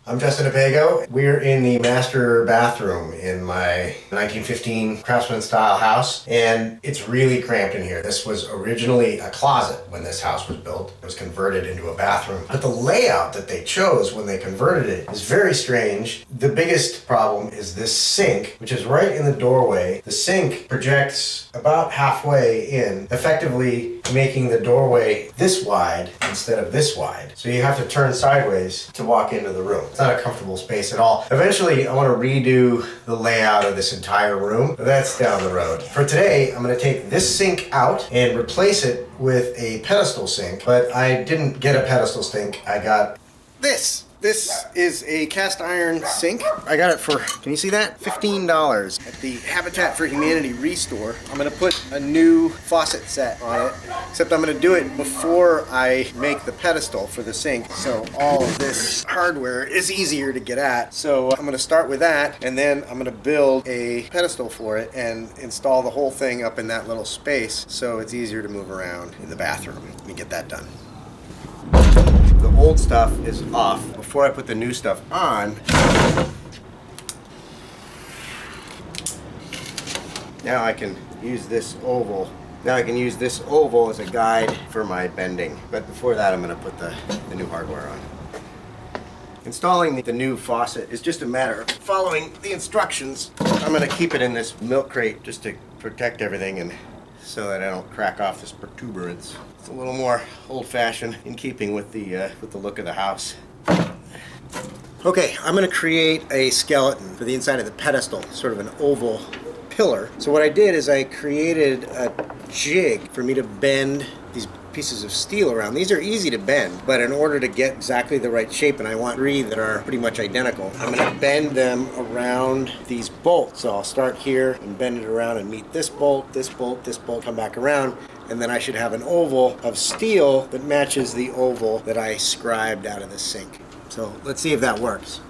I'm Justin DiPego. We're in the master bathroom in my 1915 craftsman style house, and it's really cramped in here. This was originally a closet when this house was built. It was converted into a bathroom. But the layout that they chose when they converted it is very strange. The biggest problem is this sink, which is right in the doorway. The sink projects about halfway in, effectively making the doorway this wide instead of this wide. So you have to turn sideways to walk into the room. It's not a comfortable space at all. Eventually, I want to redo the layout of this entire room. That's down the road. For today, I'm going to take this sink out and replace it with a pedestal sink, but I didn't get a pedestal sink. I got this. This is a cast iron sink. I got it for, can you see that? $15 at the Habitat for Humanity Restore. I'm gonna put a new faucet set on it, except I'm gonna do it before I make the pedestal for the sink, so all of this hardware is easier to get at. So I'm gonna start with that, and then I'm gonna build a pedestal for it and install the whole thing up in that little space so it's easier to move around in the bathroom. Let me get that done. The old stuff is off. Before I put the new stuff on, now I can use this oval. Now I can use this oval as a guide for my bending. But before that, I'm going to put the new hardware on. Installing the new faucet is just a matter of following the instructions. I'm going to keep it in this milk crate just to protect everything and so that I don't crack off this protuberance. It's a little more old-fashioned, in keeping with the look of the house. Okay, I'm going to create a skeleton for the inside of the pedestal, sort of an oval pillar. So what I did is I created a jig for me to bend these pieces of steel around. These are easy to bend, but in order to get exactly the right shape, and I want 3 that are pretty much identical, I'm going to bend them around these bolts. So I'll start here and bend it around and meet this bolt, this bolt, this bolt, come back around, and then I should have an oval of steel that matches the oval that I scribed out of the sink. So let's see if that works.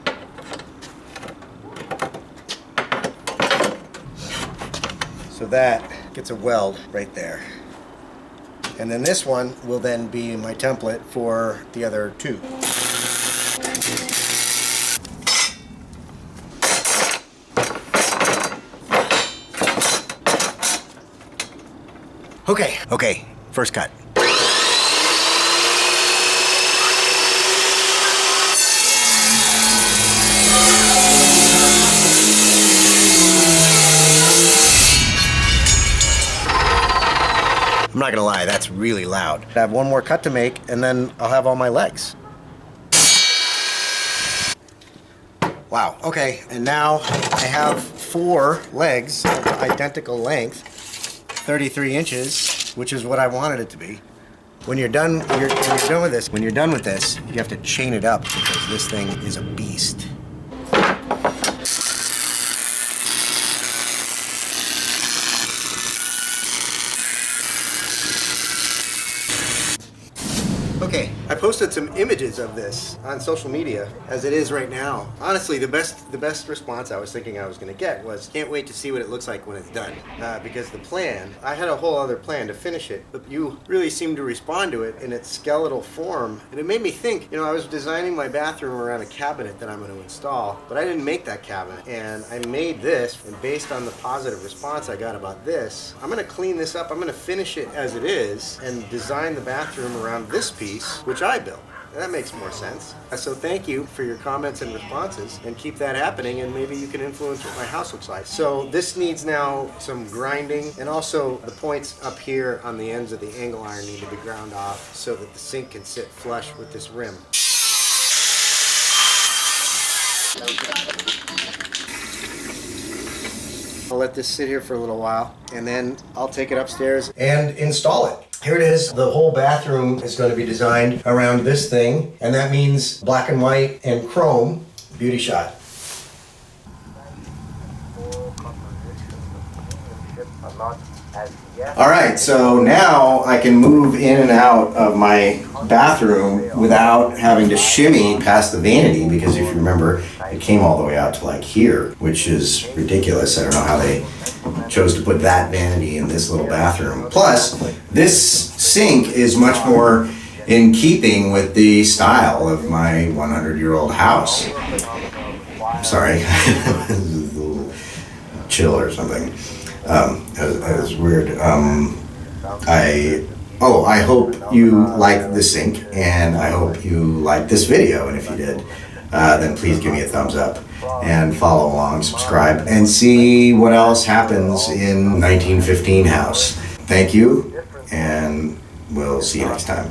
So that gets a weld right there. And then this one will then be my template for the other 2. Okay, first cut. I'm not gonna lie, that's really loud. I have one more cut to make, and then I'll have all my legs. Wow, okay, and now I have 4 legs of identical length, 33 inches, which is what I wanted it to be. When you're done with this, you have to chain it up because this thing is a beast. Okay, I posted some images of this on social media as it is right now. Honestly, the best response I was thinking I was going to get was, can't wait to see what it looks like when it's done. Because the plan, I had a whole other plan to finish it, but you really seemed to respond to it in its skeletal form. And it made me think, I was designing my bathroom around a cabinet that I'm going to install, but I didn't make that cabinet. And I made this, and based on the positive response I got about this, I'm going to clean this up. I'm going to finish it as it is and design the bathroom around this piece, which I built. That makes more sense. So thank you for your comments and responses, and keep that happening, and maybe you can influence what my house looks like. So this needs now some grinding, and also the points up here on the ends of the angle iron need to be ground off so that the sink can sit flush with this rim. I'll let this sit here for a little while, and then I'll take it upstairs and install it. Here it is. The whole bathroom is going to be designed around this thing, and that means black and white and chrome. Beauty shot. All right, so now I can move in and out of my bathroom without having to shimmy past the vanity, because if you remember, it came all the way out to like here, which is ridiculous. I don't know how they chose to put that vanity in this little bathroom. Plus, this sink is much more in keeping with the style of my 100-year-old house. Sorry, it was a little chill or something. It was weird. I hope you like the sink, and I hope you like this video, and if you did, then please give me a thumbs up and follow along, subscribe, and see what else happens in 1915 house. Thank you, and we'll see you next time.